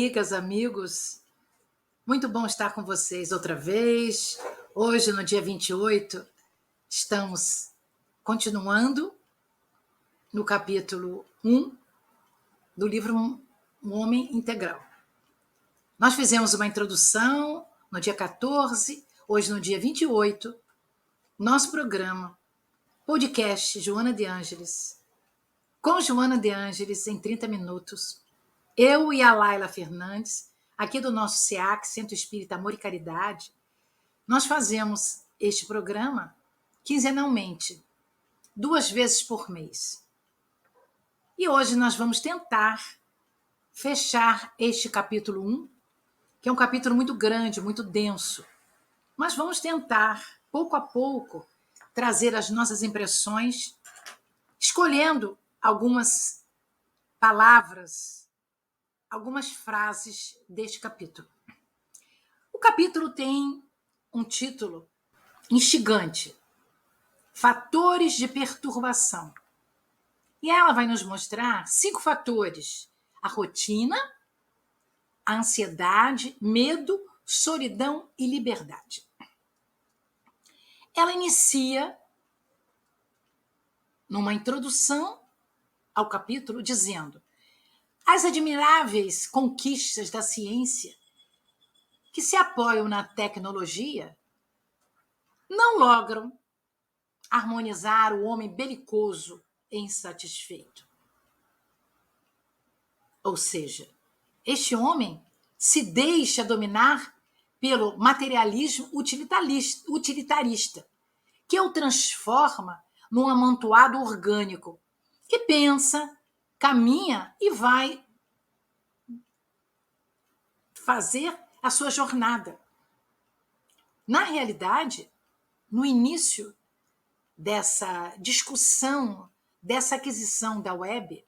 amigas, amigos, muito bom estar com vocês outra vez. Hoje, no dia 28, estamos continuando no capítulo 1 do livro Um Homem Integral. Nós fizemos uma introdução no dia 14, hoje no dia 28, nosso programa, podcast Joana de Ângeles, com Joana de Ângeles em 30 minutos. Eu e a Laila Fernandes, aqui do nosso SEAC, Centro Espírita Amor e Caridade, nós fazemos este programa quinzenalmente, 2 vezes por mês. E hoje nós vamos tentar fechar este capítulo 1, que é um capítulo muito grande, muito denso. Mas vamos tentar, pouco a pouco, trazer as nossas impressões, escolhendo algumas palavras, algumas frases deste capítulo. O capítulo tem um título instigante: Fatores de perturbação. E ela vai nos mostrar 5 fatores: a rotina, a ansiedade, medo, solidão e liberdade. Ela inicia numa introdução ao capítulo dizendo: as admiráveis conquistas da ciência que se apoiam na tecnologia não logram harmonizar o homem belicoso e insatisfeito. Ou seja, este homem se deixa dominar pelo materialismo utilitarista, que o transforma num amontoado orgânico, que pensa, caminha e vai fazer a sua jornada. Na realidade, no início dessa discussão, dessa aquisição da web,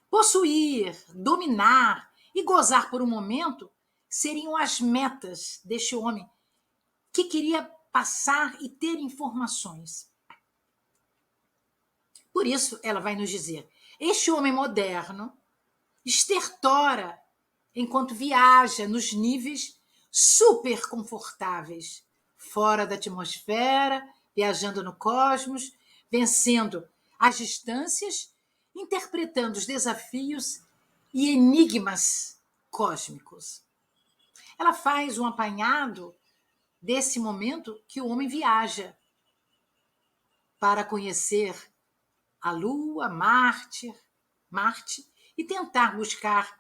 possuir, dominar e gozar por um momento seriam as metas deste homem que queria passar e ter informações. Por isso, ela vai nos dizer: este homem moderno estertora enquanto viaja nos níveis super confortáveis, fora da atmosfera, viajando no cosmos, vencendo as distâncias, interpretando os desafios e enigmas cósmicos. Ela faz um apanhado desse momento que o homem viaja para conhecer a Lua, Marte e tentar buscar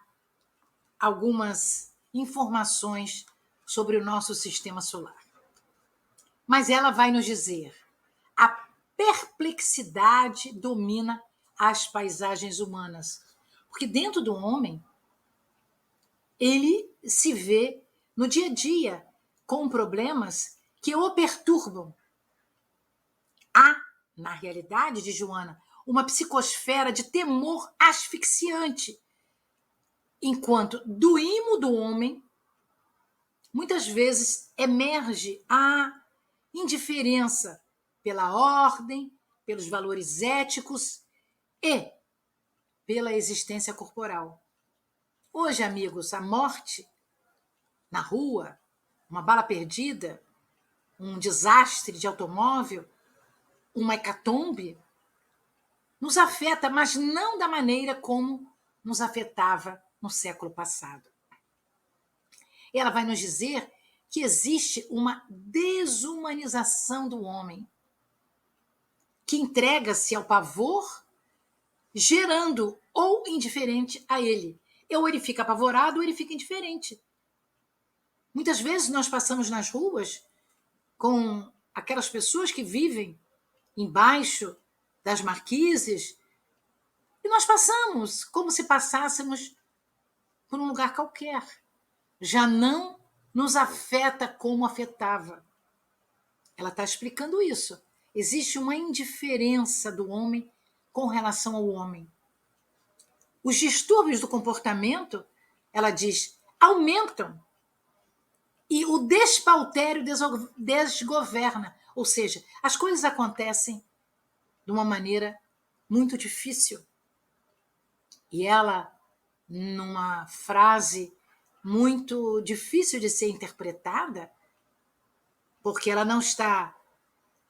algumas informações sobre o nosso sistema solar. Mas ela vai nos dizer: a perplexidade domina as paisagens humanas, porque dentro do homem ele se vê no dia a dia com problemas que o perturbam. Há, na realidade de Joana, uma psicosfera de temor asfixiante, enquanto do imo do homem muitas vezes emerge a indiferença pela ordem, pelos valores éticos e pela existência corporal. Hoje, amigos, a morte na rua, uma bala perdida, um desastre de automóvel, uma hecatombe, nos afeta, mas não da maneira como nos afetava no século passado. Ela vai nos dizer que existe uma desumanização do homem, que entrega-se ao pavor, gerando ou indiferente a ele. Ou ele fica apavorado ou ele fica indiferente. Muitas vezes nós passamos nas ruas com aquelas pessoas que vivem embaixo das marquises e nós passamos como se passássemos por um lugar qualquer. Já não nos afeta como afetava. Ela está explicando isso. Existe uma indiferença do homem com relação ao homem. Os distúrbios do comportamento, ela diz, aumentam. E o despautério desgoverna. Ou seja, as coisas acontecem de uma maneira muito difícil. E ela, numa frase muito difícil de ser interpretada, porque ela não está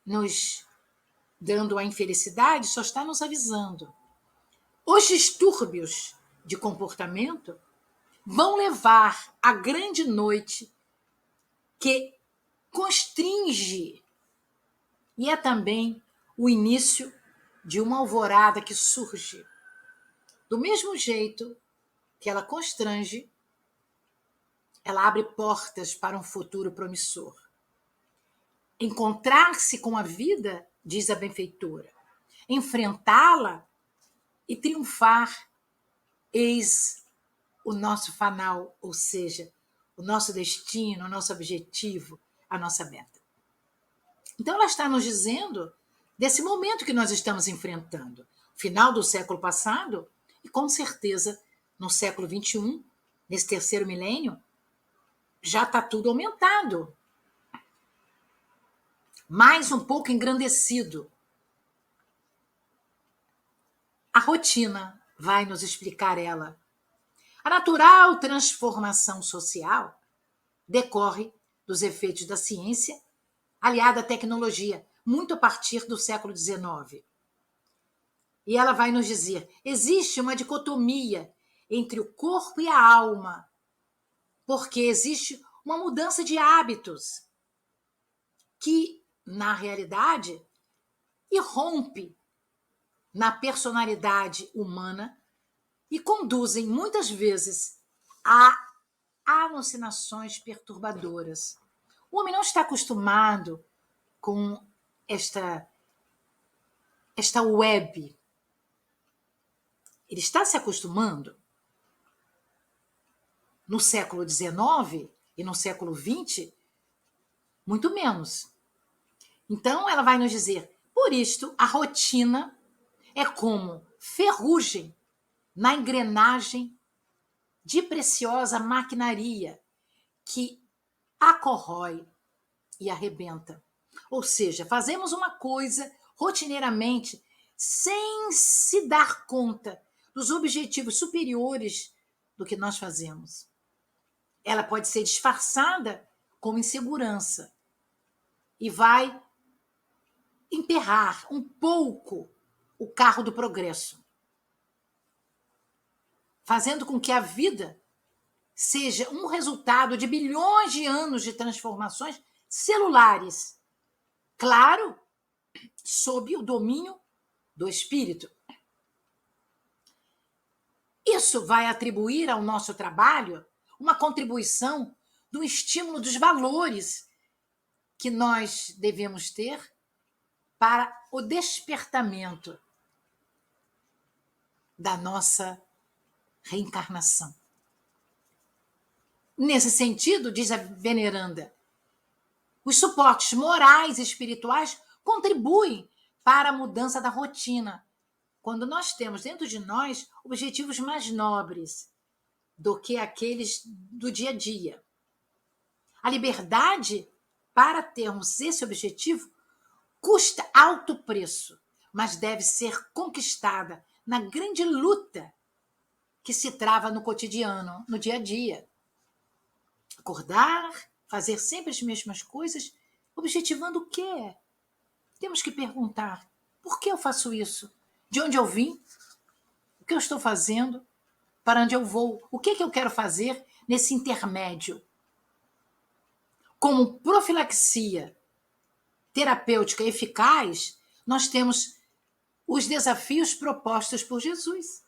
nos dando a infelicidade, só está nos avisando. Os distúrbios de comportamento vão levar à grande noite que constringe, e é também o início de uma alvorada que surge. Do mesmo jeito que ela constrange, ela abre portas para um futuro promissor. Encontrar-se com a vida, diz a benfeitora, enfrentá-la e triunfar, eis o nosso fanal, ou seja, o nosso destino, o nosso objetivo, a nossa meta. Então ela está nos dizendo desse momento que nós estamos enfrentando, final do século passado e com certeza no século XXI, nesse terceiro milênio, já está tudo aumentado. Mais um pouco engrandecido. A rotina vai nos explicar ela. A natural transformação social decorre dos efeitos da ciência aliada à tecnologia, muito a partir do século XIX. E ela vai nos dizer, existe uma dicotomia entre o corpo e a alma, porque existe uma mudança de hábitos que, na realidade, irrompe na personalidade humana e conduzem, muitas vezes, a alucinações perturbadoras. O homem não está acostumado com esta web. Ele está se acostumando no século XIX e no século XX, muito menos. Então, ela vai nos dizer, por isto, a rotina é como ferrugem na engrenagem de preciosa maquinaria que a corrói e arrebenta. Ou seja, fazemos uma coisa rotineiramente sem se dar conta dos objetivos superiores do que nós fazemos. Ela pode ser disfarçada como insegurança e vai emperrar um pouco o carro do progresso, fazendo com que a vida seja um resultado de bilhões de anos de transformações celulares, claro, sob o domínio do espírito. Isso vai atribuir ao nosso trabalho uma contribuição do estímulo dos valores que nós devemos ter para o despertamento da nossa reencarnação. Nesse sentido, diz a veneranda, os suportes morais e espirituais contribuem para a mudança da rotina, quando nós temos dentro de nós objetivos mais nobres do que aqueles do dia a dia. A liberdade, para termos esse objetivo, custa alto preço, mas deve ser conquistada na grande luta que se trava no cotidiano, no dia a dia. Acordar, fazer sempre as mesmas coisas, objetivando o quê? Temos que perguntar, por que eu faço isso? De onde eu vim? O que eu estou fazendo? Para onde eu vou? O que eu quero fazer nesse intermédio? Como profilaxia terapêutica eficaz, nós temos os desafios propostos por Jesus.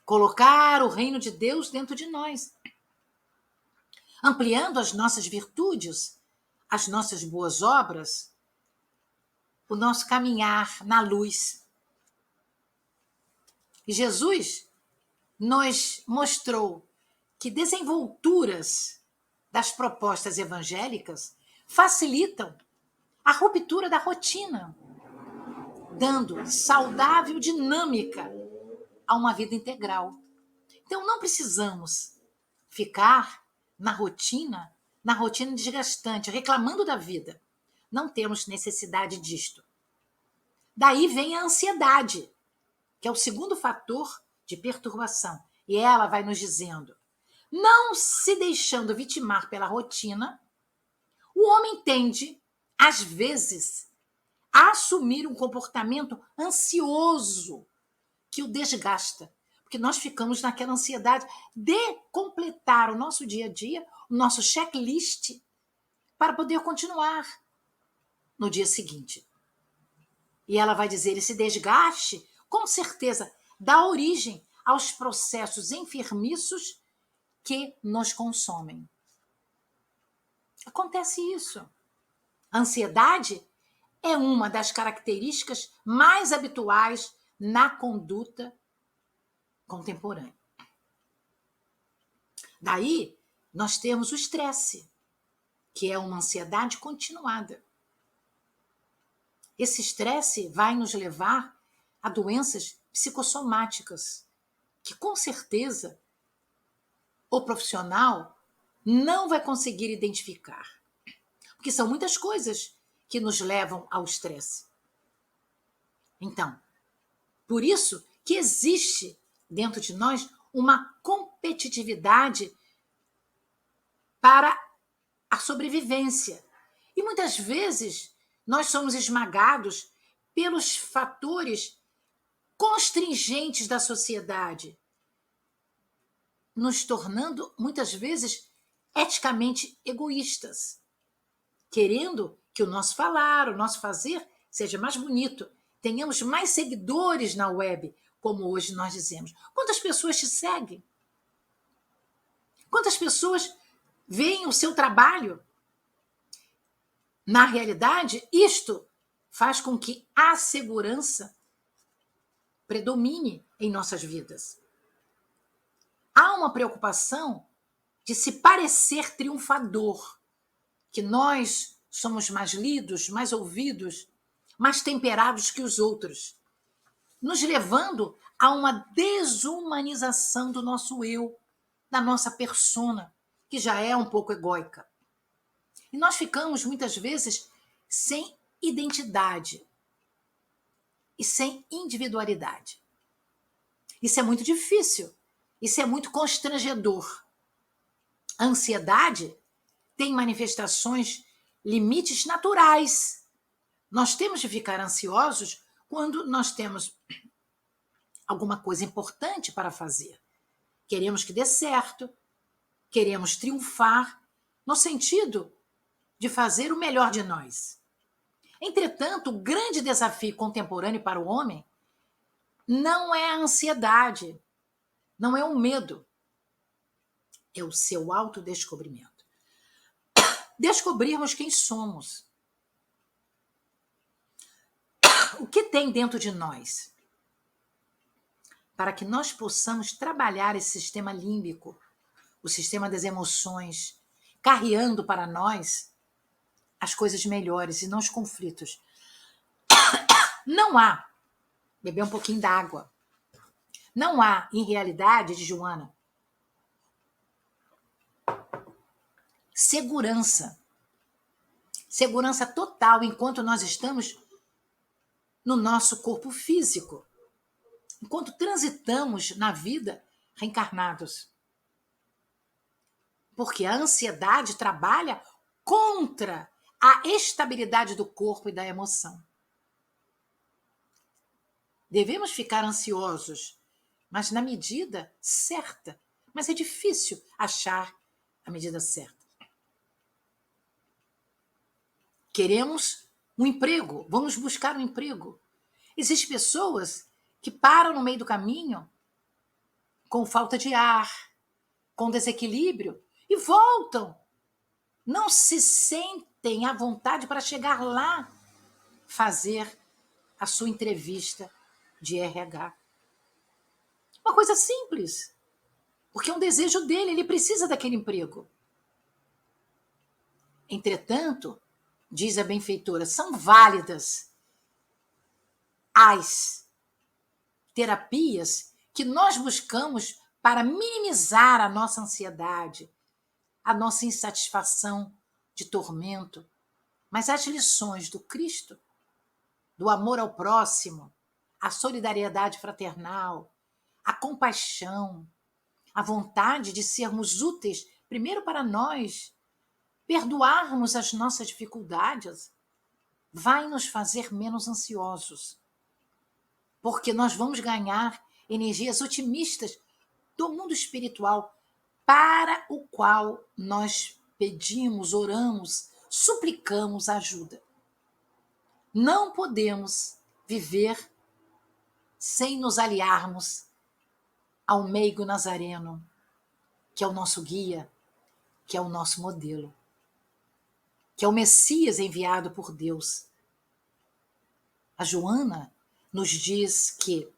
Colocar o reino de Deus dentro de nós, ampliando as nossas virtudes, as nossas boas obras, o nosso caminhar na luz. E Jesus nos mostrou que desenvolturas das propostas evangélicas facilitam a ruptura da rotina, dando saudável dinâmica a uma vida integral. Então, não precisamos ficar na rotina desgastante, reclamando da vida. Não temos necessidade disto. Daí vem a ansiedade, que é o segundo fator de perturbação. E ela vai nos dizendo, Não se deixando vitimar pela rotina, o homem tende, às vezes, a assumir um comportamento ansioso que o desgasta. Porque nós ficamos naquela ansiedade de completar o nosso dia a dia, o nosso checklist, para poder continuar no dia seguinte. E ela vai dizer, esse desgaste, com certeza, dá origem aos processos enfermiços que nos consomem. Acontece isso. A ansiedade é uma das características mais habituais na conduta contemporânea. Daí, nós temos o estresse, que é uma ansiedade continuada. Esse estresse vai nos levar a doenças psicossomáticas, que com certeza o profissional não vai conseguir identificar. Porque são muitas coisas que nos levam ao estresse. Então, por isso que existe dentro de nós uma competitividade para a sobrevivência. E muitas vezes nós somos esmagados pelos fatores constringentes da sociedade, nos tornando muitas vezes eticamente egoístas, querendo que o nosso falar, o nosso fazer seja mais bonito, tenhamos mais seguidores na web, como hoje nós dizemos. Quantas pessoas te seguem? Quantas pessoas veem o seu trabalho? Na realidade, isto faz com que a segurança predomine em nossas vidas. Há uma preocupação de se parecer triunfador, que nós somos mais lidos, mais ouvidos, mais temperados que os outros, nos levando a uma desumanização do nosso eu, da nossa persona, que já é um pouco egóica. E nós ficamos, muitas vezes, sem identidade e sem individualidade. Isso é muito difícil, isso é muito constrangedor. A ansiedade tem manifestações, limites naturais. Nós temos de ficar ansiosos quando nós temos alguma coisa importante para fazer. Queremos que dê certo, queremos triunfar, no sentido de fazer o melhor de nós. Entretanto, o grande desafio contemporâneo para o homem não é a ansiedade, não é o medo, é o seu autodescobrimento. Descobrirmos quem somos. O que tem dentro de nós? Para que nós possamos trabalhar esse sistema límbico, o sistema das emoções, carreando para nós as coisas melhores e não os conflitos. Não há, beber um pouquinho d'água, não há, em realidade, de Joana, segurança. Segurança total enquanto nós estamos no nosso corpo físico. Enquanto transitamos na vida reencarnados. Porque a ansiedade trabalha contra a estabilidade do corpo e da emoção. Devemos ficar ansiosos, mas na medida certa. Mas é difícil achar a medida certa. Queremos um emprego, vamos buscar um emprego. Existem pessoas que param no meio do caminho com falta de ar, com desequilíbrio e voltam. Não se sentem à vontade para chegar lá, fazer a sua entrevista de RH. Uma coisa simples, porque é um desejo dele, ele precisa daquele emprego. Entretanto, diz a benfeitora, são válidas as terapias que nós buscamos para minimizar a nossa ansiedade, a nossa insatisfação de tormento, mas as lições do Cristo, do amor ao próximo, a solidariedade fraternal, a compaixão, a vontade de sermos úteis, primeiro para nós, perdoarmos as nossas dificuldades, vai nos fazer menos ansiosos. Porque nós vamos ganhar energias otimistas do mundo espiritual para o qual nós pedimos, oramos, suplicamos ajuda. Não podemos viver sem nos aliarmos ao meigo nazareno, que é o nosso guia, que é o nosso modelo, que é o Messias enviado por Deus. A Joana nos diz que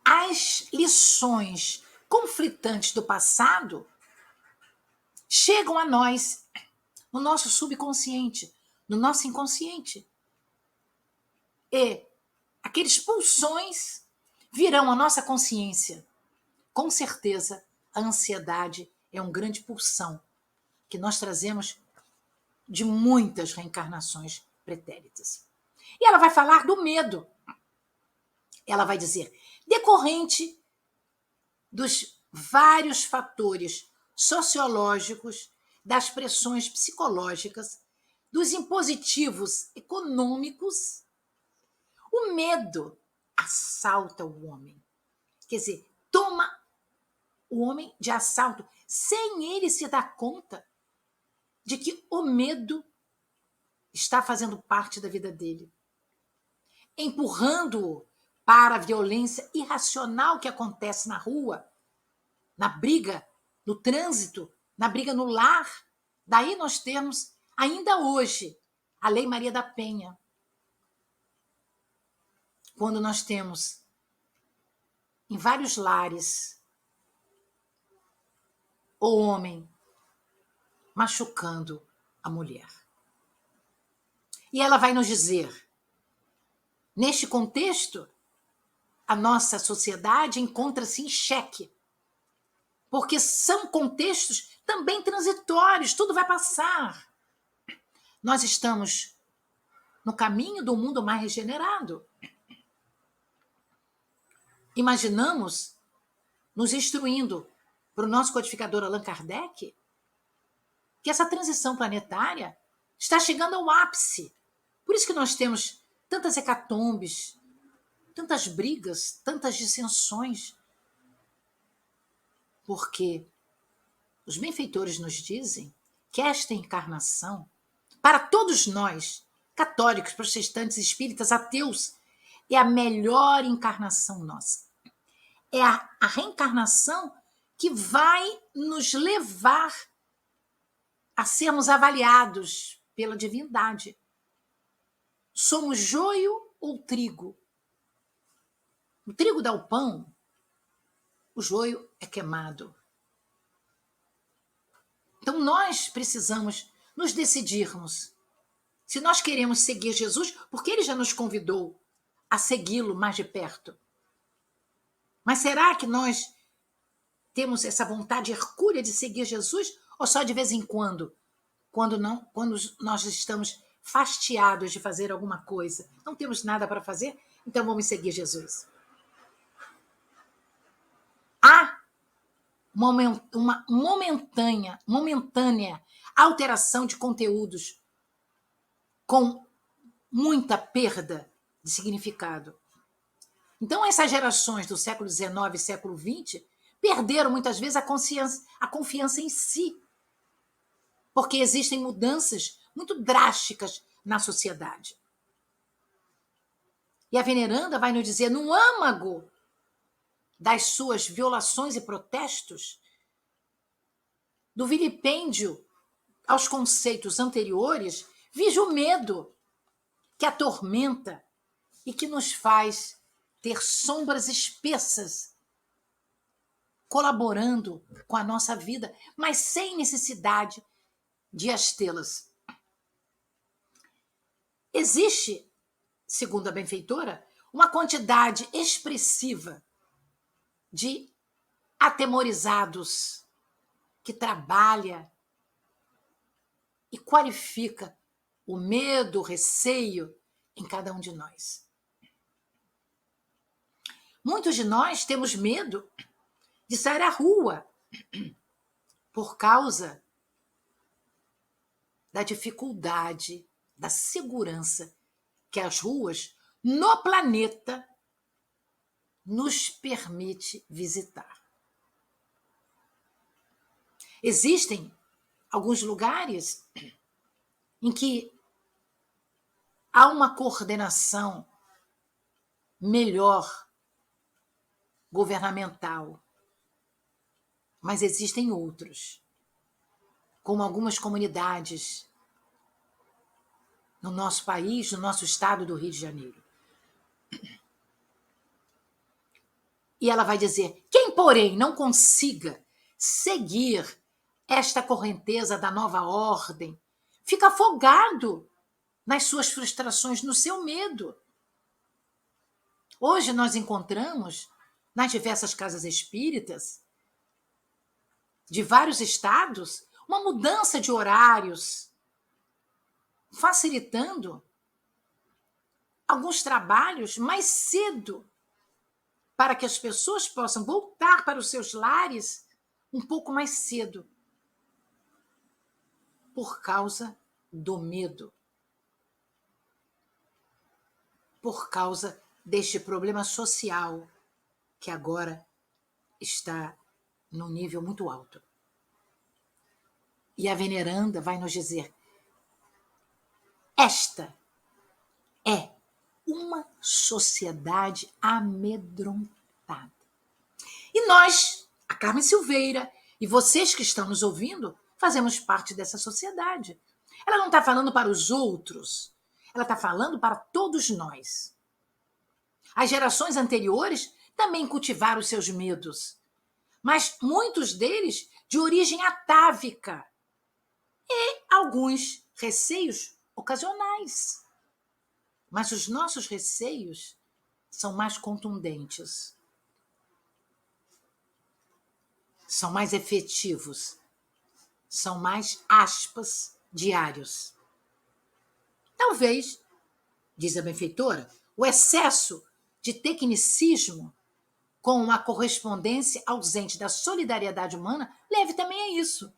as lições conflitantes do passado chegam a nós, no nosso subconsciente, no nosso inconsciente. E aqueles pulsões virão à nossa consciência. Com certeza, a ansiedade é um grande pulsão que nós trazemos de muitas reencarnações pretéritas. E ela vai falar do medo. Ela vai dizer, decorrente dos vários fatores sociológicos, das pressões psicológicas, dos impositivos econômicos, o medo assalta o homem. Quer dizer, toma o homem de assalto, sem ele se dar conta de que o medo está fazendo parte da vida dele, empurrando-o para a violência irracional que acontece na rua, na briga, no trânsito, na briga no lar. Daí nós temos, ainda hoje, a Lei Maria da Penha. Quando nós temos, em vários lares, o homem machucando a mulher. E ela vai nos dizer, neste contexto, a nossa sociedade encontra-se em xeque, porque são contextos também transitórios, tudo vai passar. Nós estamos no caminho do mundo mais regenerado. Imaginamos, nos instruindo para o nosso codificador Allan Kardec, que essa transição planetária está chegando ao ápice. Por isso que nós temos tantas hecatombes, tantas brigas, tantas dissensões. Porque os benfeitores nos dizem que esta encarnação, para todos nós, católicos, protestantes, espíritas, ateus, é a melhor encarnação nossa. É a reencarnação que vai nos levar a sermos avaliados pela divindade. Somos joio ou trigo? O trigo dá o pão, o joio é queimado. Então nós precisamos nos decidirmos se nós queremos seguir Jesus, porque ele já nos convidou a segui-lo mais de perto. Mas será que nós temos essa vontade hercúlea de seguir Jesus, ou só de vez em quando? Quando nós estamos fastiados de fazer alguma coisa, não temos nada para fazer, então vamos seguir Jesus. Há uma momentânea alteração de conteúdos com muita perda de significado. Então, essas gerações do século XIX e século XX perderam muitas vezes a confiança em si, porque existem mudanças muito drásticas na sociedade. E a veneranda vai nos dizer, no âmago das suas violações e protestos, do vilipêndio aos conceitos anteriores, vige o medo que atormenta e que nos faz ter sombras espessas colaborando com a nossa vida, mas sem necessidade de as tê-las. Existe, segundo a benfeitora, uma quantidade expressiva de atemorizados que trabalha e qualifica o medo, o receio em cada um de nós. Muitos de nós temos medo de sair à rua por causa da dificuldade, da segurança que as ruas no planeta nos permite visitar. Existem alguns lugares em que há uma coordenação melhor governamental, mas existem outros, como algumas comunidades no nosso país, no nosso estado do Rio de Janeiro. E ela vai dizer: quem, porém, não consiga seguir esta correnteza da nova ordem, fica afogado nas suas frustrações, no seu medo. Hoje nós encontramos, nas diversas casas espíritas, de vários estados, uma mudança de horários, facilitando alguns trabalhos mais cedo, para que as pessoas possam voltar para os seus lares um pouco mais cedo, por causa do medo, por causa deste problema social que agora está num nível muito alto. E a veneranda vai nos dizer: esta é uma sociedade amedrontada. E nós, a Carmen Silveira, e vocês que estão nos ouvindo, fazemos parte dessa sociedade. Ela não está falando para os outros, ela está falando para todos nós. As gerações anteriores também cultivaram os seus medos, mas muitos deles de origem atávica e alguns receios ocasionais. Mas os nossos receios são mais contundentes, são mais efetivos, são mais, aspas, diários. Talvez, diz a benfeitora, o excesso de tecnicismo com a correspondência ausente da solidariedade humana leve também a isso.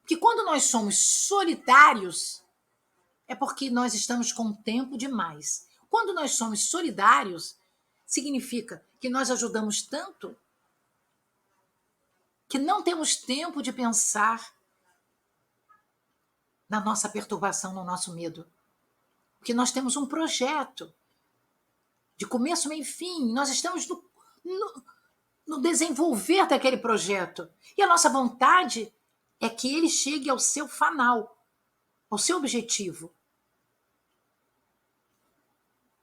Porque quando nós somos solitários, é porque nós estamos com tempo demais. Quando nós somos solidários, significa que nós ajudamos tanto que não temos tempo de pensar na nossa perturbação, no nosso medo. Porque nós temos um projeto de começo, meio e fim. Nós estamos no desenvolver daquele projeto. E a nossa vontade é que ele chegue ao seu final, ao seu objetivo.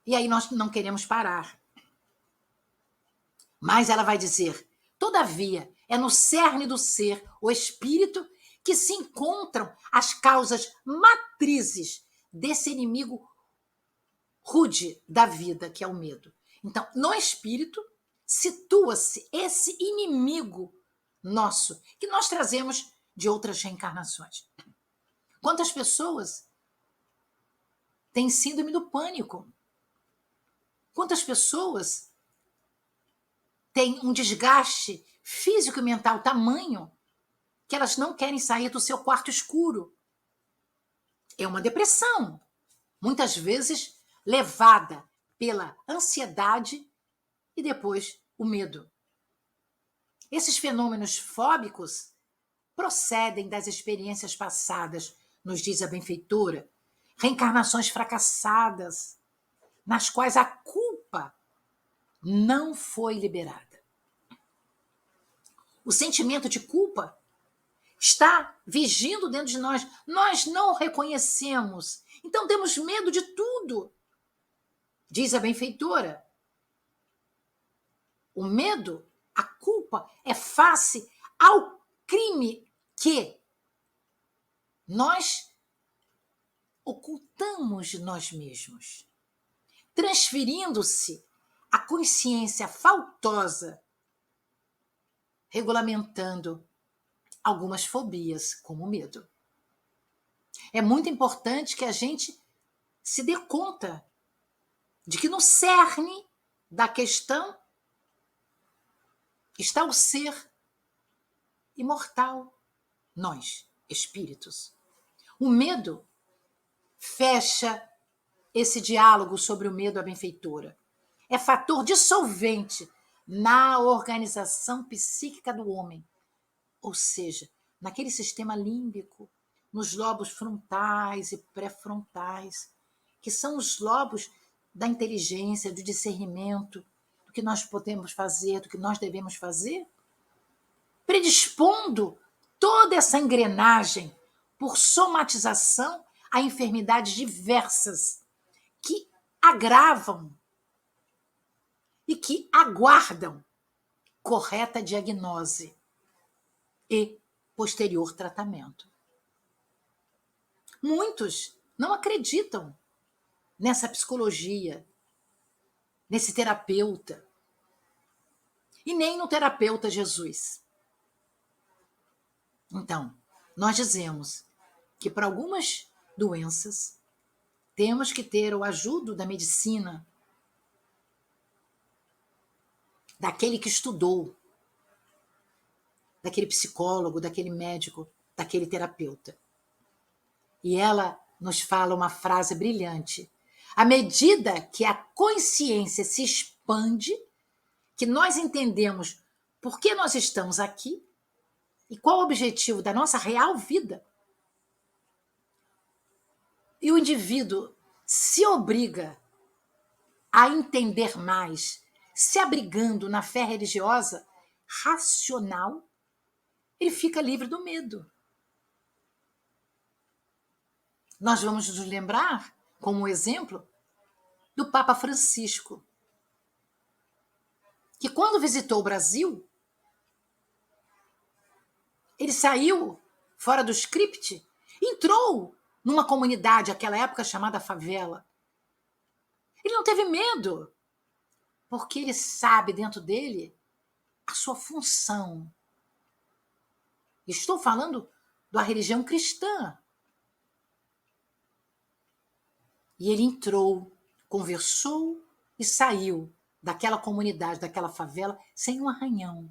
E aí nós não queremos parar. Mas ela vai dizer: todavia, é no cerne do ser, o espírito, que se encontram as causas matrizes desse inimigo rude da vida, que é o medo. Então, no espírito, situa-se esse inimigo nosso, que nós trazemos de outras reencarnações. Quantas pessoas têm síndrome do pânico? Quantas pessoas têm um desgaste físico e mental tamanho que elas não querem sair do seu quarto escuro? É uma depressão, muitas vezes levada pela ansiedade e depois o medo. Esses fenômenos fóbicos procedem das experiências passadas, nos diz a benfeitora, reencarnações fracassadas, nas quais a culpa não foi liberada. O sentimento de culpa está vigindo dentro de nós. Nós não o reconhecemos. Então temos medo de tudo. Diz a benfeitora: o medo, a culpa, é face ao crime que nós ocultamos de nós mesmos, transferindo-se a consciência faltosa, regulamentando algumas fobias, como o medo. É muito importante que a gente se dê conta de que no cerne da questão está o ser imortal, nós, espíritos. O medo fecha esse diálogo sobre o medo à benfeitora. É fator dissolvente na organização psíquica do homem, ou seja, naquele sistema límbico, nos lobos frontais e pré-frontais, que são os lobos da inteligência, do discernimento, do que nós podemos fazer, do que nós devemos fazer, predispondo toda essa engrenagem por somatização a enfermidades diversas que agravam e que aguardam correta diagnose e posterior tratamento. Muitos não acreditam nessa psicologia, nesse terapeuta, e nem no terapeuta Jesus. Então, nós dizemos que para algumas doenças temos que ter o ajudo da medicina, daquele que estudou, daquele psicólogo, daquele médico, daquele terapeuta. E ela nos fala uma frase brilhante. À medida que a consciência se expande, que nós entendemos por que nós estamos aqui e qual o objetivo da nossa real vida, e o indivíduo se obriga a entender mais, se abrigando na fé religiosa racional, ele fica livre do medo. Nós vamos nos lembrar, como exemplo, do Papa Francisco, que quando visitou o Brasil, ele saiu fora do script, entrou numa comunidade, naquela época chamada favela. Ele não teve medo, porque ele sabe dentro dele a sua função. Estou falando da religião cristã. E ele entrou, conversou e saiu daquela comunidade, daquela favela, sem um arranhão.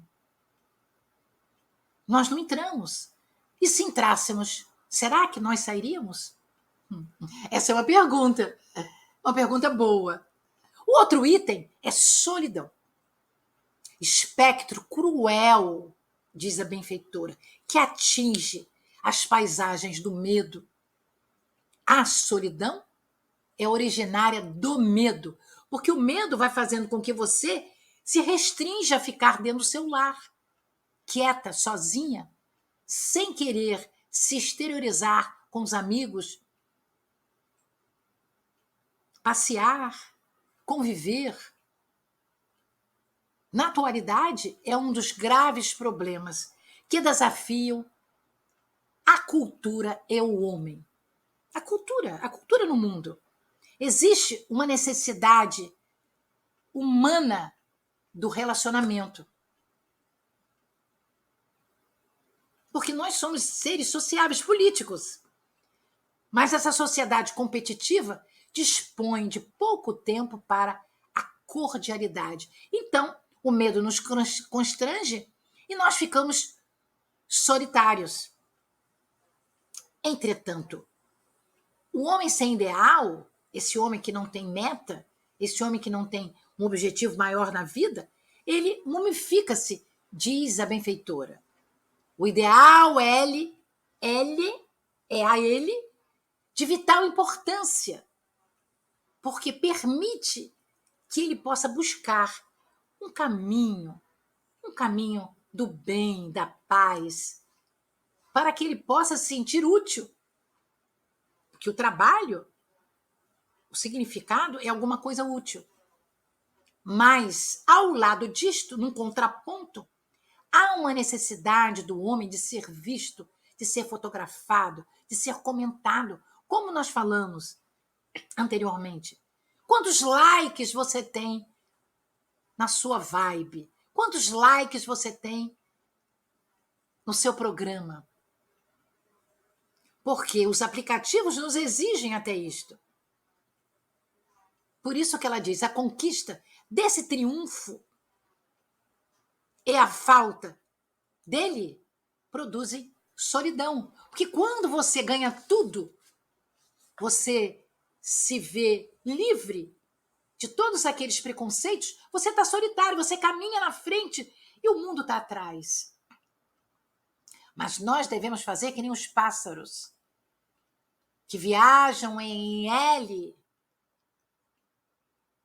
Nós não entramos. E se entrássemos, será que nós sairíamos? Essa é uma pergunta boa. O outro item é solidão. Espectro cruel, diz a benfeitora, que atinge as paisagens do medo. A solidão é originária do medo, porque o medo vai fazendo com que você se restrinja a ficar dentro do seu lar, quieta, sozinha, sem querer se exteriorizar com os amigos, passear, conviver. Na atualidade, é um dos graves problemas que desafiam a cultura e o homem. A cultura no mundo. Existe uma necessidade humana do relacionamento. Porque nós somos seres sociáveis, políticos. Mas essa sociedade competitiva dispõe de pouco tempo para a cordialidade. Então, o medo nos constrange e nós ficamos solitários. Entretanto, o homem sem ideal, esse homem que não tem meta, esse homem que não tem um objetivo maior na vida, ele mumifica-se, diz a benfeitora. O ideal é a ele de vital importância, porque permite que ele possa buscar um caminho do bem, da paz, para que ele possa se sentir útil. Porque o trabalho, o significado é alguma coisa útil. Mas, ao lado disto, num contraponto, há uma necessidade do homem de ser visto, de ser fotografado, de ser comentado, como nós falamos anteriormente. Quantos likes você tem na sua vibe? Quantos likes você tem no seu programa? Porque os aplicativos nos exigem até isto. Por isso que ela diz, a conquista desse triunfo e a falta dele produzem solidão. Porque quando você ganha tudo, você se vê livre de todos aqueles preconceitos, você está solitário, você caminha na frente e o mundo está atrás. Mas nós devemos fazer que nem os pássaros que viajam em L.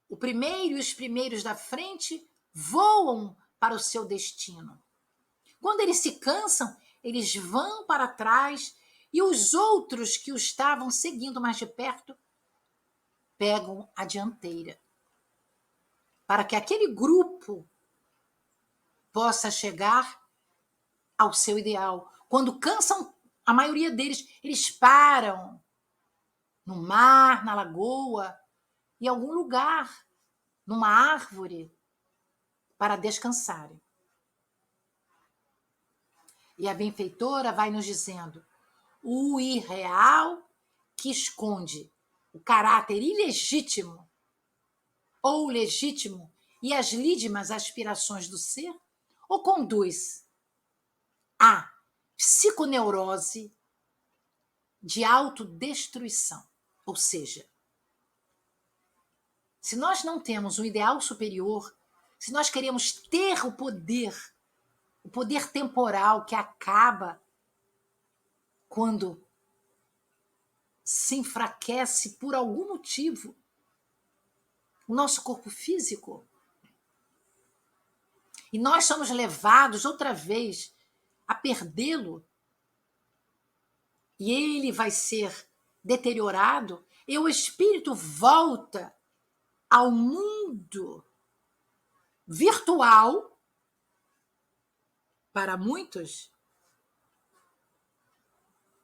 O primeiro e os primeiros da frente voam para o seu destino. Quando eles se cansam, eles vão para trás e os outros que o estavam seguindo mais de perto pegam a dianteira. Para que aquele grupo possa chegar ao seu ideal. Quando cansam, a maioria deles, eles param no mar, na lagoa, em algum lugar, numa árvore, para descansarem. E a benfeitora vai nos dizendo: o irreal que esconde o caráter ilegítimo ou legítimo e as lídimas aspirações do ser, ou conduz à psiconeurose de autodestruição. Ou seja, se nós não temos um ideal superior, se nós queremos ter o poder temporal que acaba quando se enfraquece por algum motivo o nosso corpo físico, e nós somos levados outra vez a perdê-lo, e ele vai ser deteriorado, e o espírito volta ao mundo virtual, para muitos,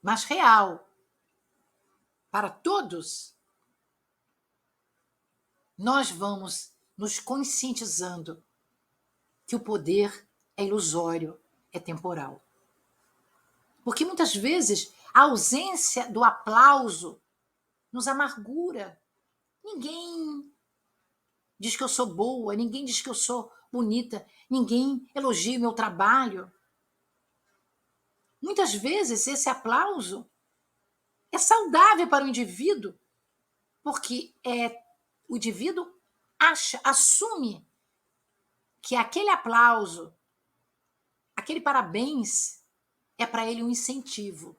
mas real, para todos. Nós vamos nos conscientizando que o poder é ilusório, é temporal. Porque muitas vezes a ausência do aplauso nos amargura. Ninguém diz que eu sou boa, ninguém diz que eu sou bonita, ninguém elogia o meu trabalho. Muitas vezes esse aplauso é saudável para o indivíduo, porque o indivíduo assume que aquele aplauso, aquele parabéns, é para ele um incentivo.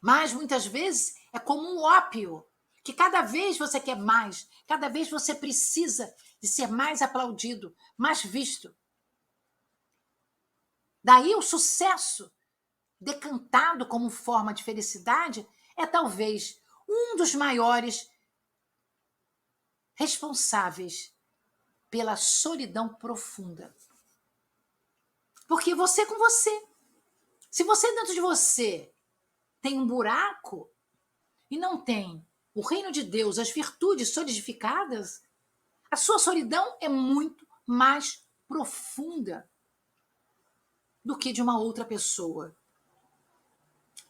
Mas muitas vezes é como um ópio, que cada vez você quer mais, cada vez você precisa de ser mais aplaudido, mais visto. Daí o sucesso, decantado como forma de felicidade, é talvez um dos maiores responsáveis pela solidão profunda. Porque você com você. Se você dentro de você tem um buraco e não tem o reino de Deus, as virtudes solidificadas, a sua solidão é muito mais profunda do que de uma outra pessoa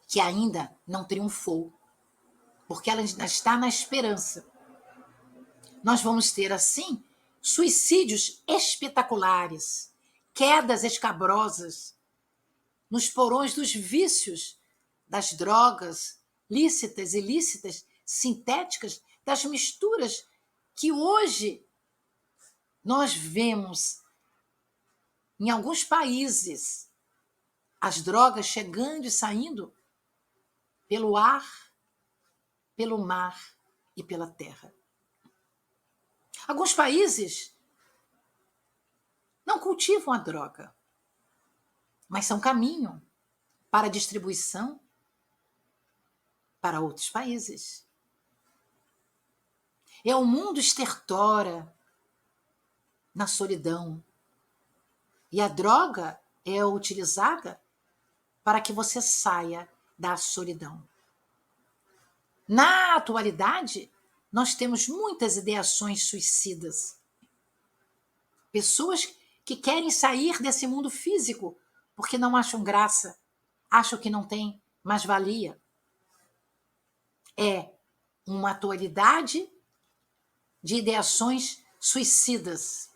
que ainda não triunfou, porque ela ainda está na esperança. Nós vamos ter, assim, suicídios espetaculares, quedas escabrosas nos porões dos vícios, das drogas lícitas, ilícitas, sintéticas, das misturas que hoje nós vemos em alguns países, as drogas chegando e saindo pelo ar, pelo mar e pela terra. Alguns países não cultivam a droga, mas são caminho para distribuição para outros países. O mundo estertora na solidão. E a droga é utilizada para que você saia da solidão. Na atualidade, nós temos muitas ideações suicidas. Pessoas que querem sair desse mundo físico porque não acham graça, acham que não tem mais valia. É uma atualidade de ideações suicidas.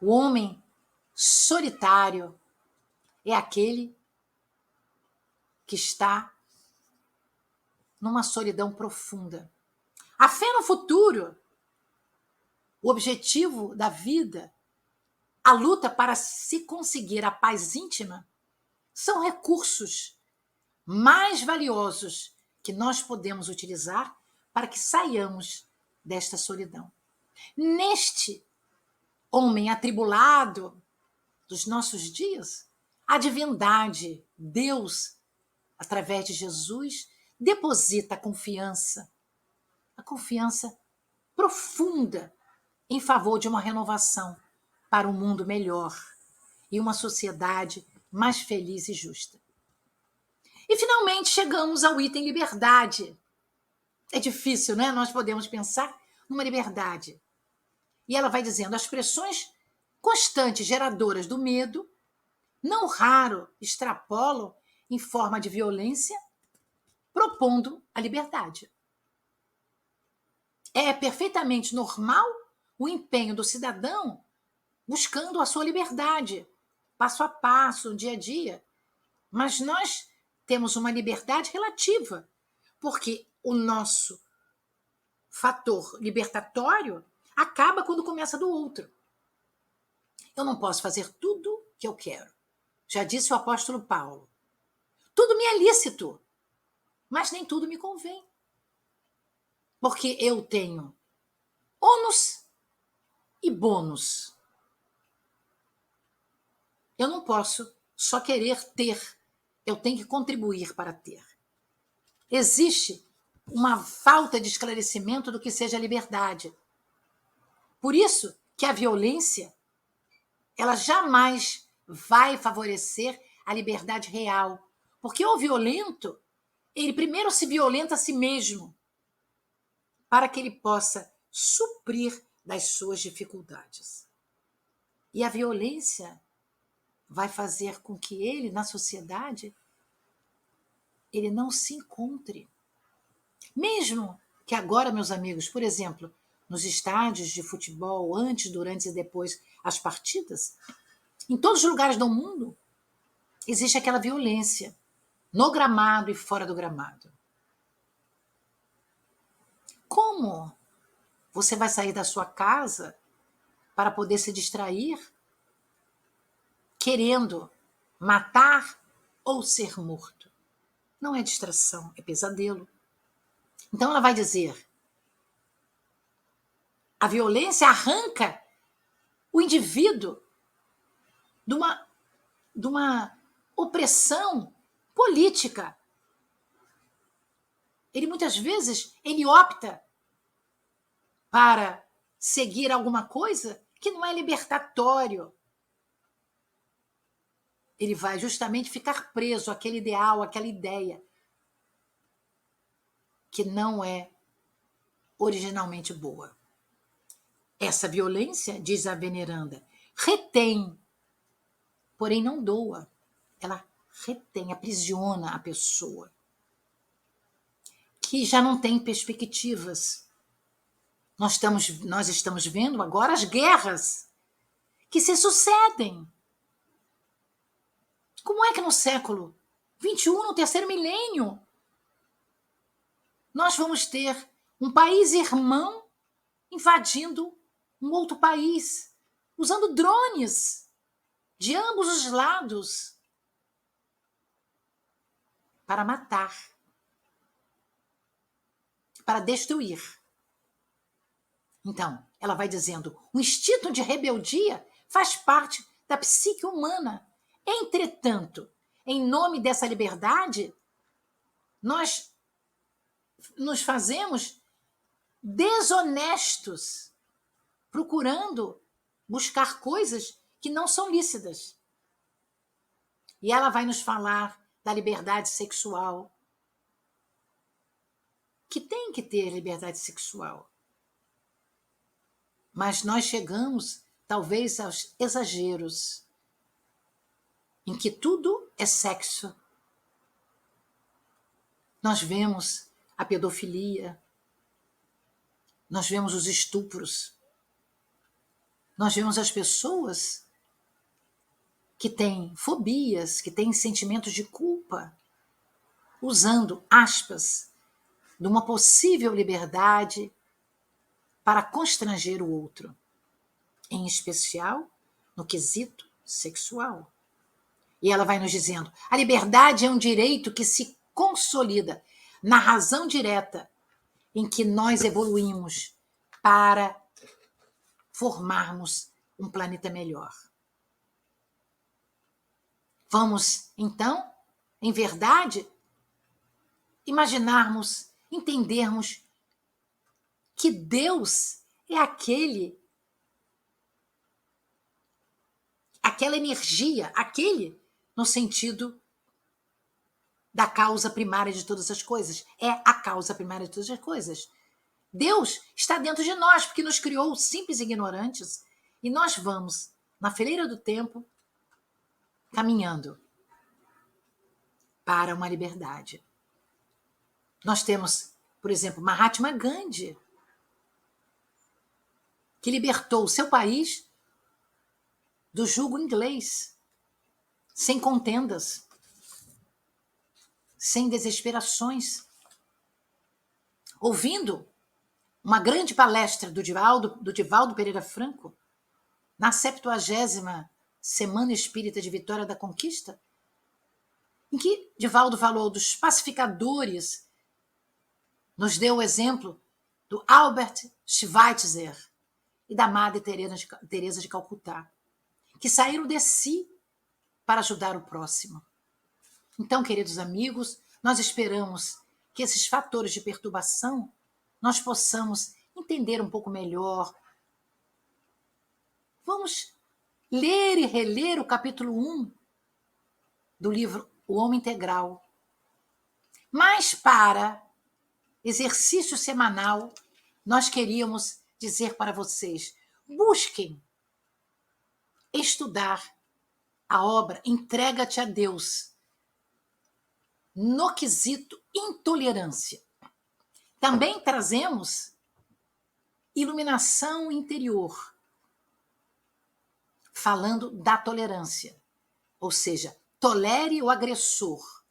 O homem solitário é aquele que está numa solidão profunda. A fé no futuro, o objetivo da vida, a luta para se conseguir a paz íntima, são recursos mais valiosos que nós podemos utilizar para que saiamos desta solidão. Neste homem atribulado dos nossos dias, a divindade, Deus, através de Jesus, deposita a confiança profunda em favor de uma renovação para um mundo melhor e uma sociedade mais feliz e justa. E finalmente chegamos ao item liberdade. É difícil, né? Nós podemos pensar numa liberdade. E ela vai dizendo, as pressões constantes geradoras do medo, não raro extrapolam em forma de violência, propondo a liberdade. É perfeitamente normal o empenho do cidadão buscando a sua liberdade, passo a passo, dia a dia. Mas nós temos uma liberdade relativa, porque o nosso fator libertatório acaba quando começa do outro. Eu não posso fazer tudo que eu quero. Já disse o apóstolo Paulo. Tudo me é lícito, mas nem tudo me convém. Porque eu tenho ônus e bônus. Eu não posso só querer ter, eu tenho que contribuir para ter. Existe uma falta de esclarecimento do que seja liberdade. Por isso que a violência, ela jamais vai favorecer a liberdade real. Porque o violento, ele primeiro se violenta a si mesmo, para que ele possa suprir das suas dificuldades. E a violência vai fazer com que ele, na sociedade, ele não se encontre. Mesmo que agora, meus amigos, por exemplo, nos estádios de futebol, antes, durante e depois as partidas, em todos os lugares do mundo, existe aquela violência, no gramado e fora do gramado. Como você vai sair da sua casa para poder se distrair, querendo matar ou ser morto? Não é distração, é pesadelo. Então ela vai dizer, a violência arranca o indivíduo de uma opressão política. Ele muitas vezes ele opta para seguir alguma coisa que não é libertatório. Ele vai justamente ficar preso àquele ideal, àquela ideia que não é originalmente boa. Essa violência, diz a veneranda, retém, porém não doa. Ela retém, aprisiona a pessoa, que já não tem perspectivas. Nós estamos vendo agora as guerras que se sucedem. Como é que no século XXI, no terceiro milênio, nós vamos ter um país irmão invadindo um outro país, usando drones de ambos os lados para matar, para destruir. Então, ela vai dizendo, o instinto de rebeldia faz parte da psique humana. Entretanto, em nome dessa liberdade, nós nos fazemos desonestos, procurando buscar coisas que não são lícitas. E ela vai nos falar da liberdade sexual, que tem que ter liberdade sexual. Mas nós chegamos, talvez, aos exageros, em que tudo é sexo. Nós vemos a pedofilia, nós vemos os estupros, nós vemos as pessoas que tem fobias, que tem sentimentos de culpa, usando aspas de uma possível liberdade para constranger o outro, em especial no quesito sexual. E ela vai nos dizendo: a liberdade é um direito que se consolida na razão direta em que nós evoluímos para formarmos um planeta melhor. Vamos, então, em verdade, imaginarmos, entendermos que Deus é aquela energia, aquele no sentido da causa primária de todas as coisas. É a causa primária de todas as coisas. Deus está dentro de nós, porque nos criou simples e ignorantes, e nós vamos, na fileira do tempo, caminhando para uma liberdade. Nós temos, por exemplo, Mahatma Gandhi, que libertou o seu país do jugo inglês, sem contendas, sem desesperações. Ouvindo uma grande palestra do Divaldo Pereira Franco, na 70ª Semana Espírita de Vitória da Conquista, em que Divaldo falou dos pacificadores, nos deu o exemplo do Albert Schweitzer e da Madre Teresa de Calcutá, que saíram de si para ajudar o próximo. Então, queridos amigos, nós esperamos que esses fatores de perturbação nós possamos entender um pouco melhor. Vamos ler e reler o capítulo 1 do livro O Homem Integral. Mas para exercício semanal, nós queríamos dizer para vocês: busquem estudar a obra Entrega-te a Deus, no quesito intolerância. Também trazemos iluminação interior, falando da tolerância. Ou seja, tolere o agressor,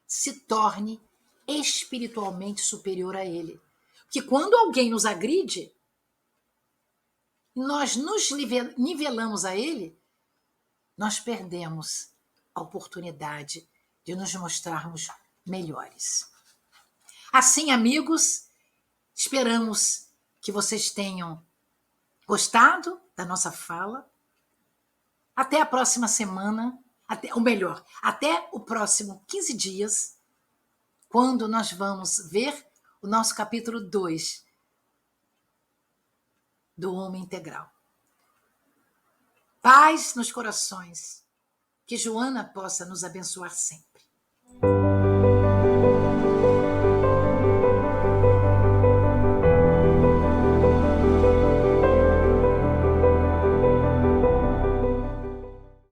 se torne espiritualmente superior a ele. Porque quando alguém nos agride, nós nos nivelamos a ele, nós perdemos a oportunidade de nos mostrarmos melhores. Assim, amigos, esperamos que vocês tenham gostado da nossa fala. Até a próxima semana, até o próximo 15 dias, quando nós vamos ver o nosso capítulo 2 do Homem Integral. Paz nos corações, que Joana possa nos abençoar sempre.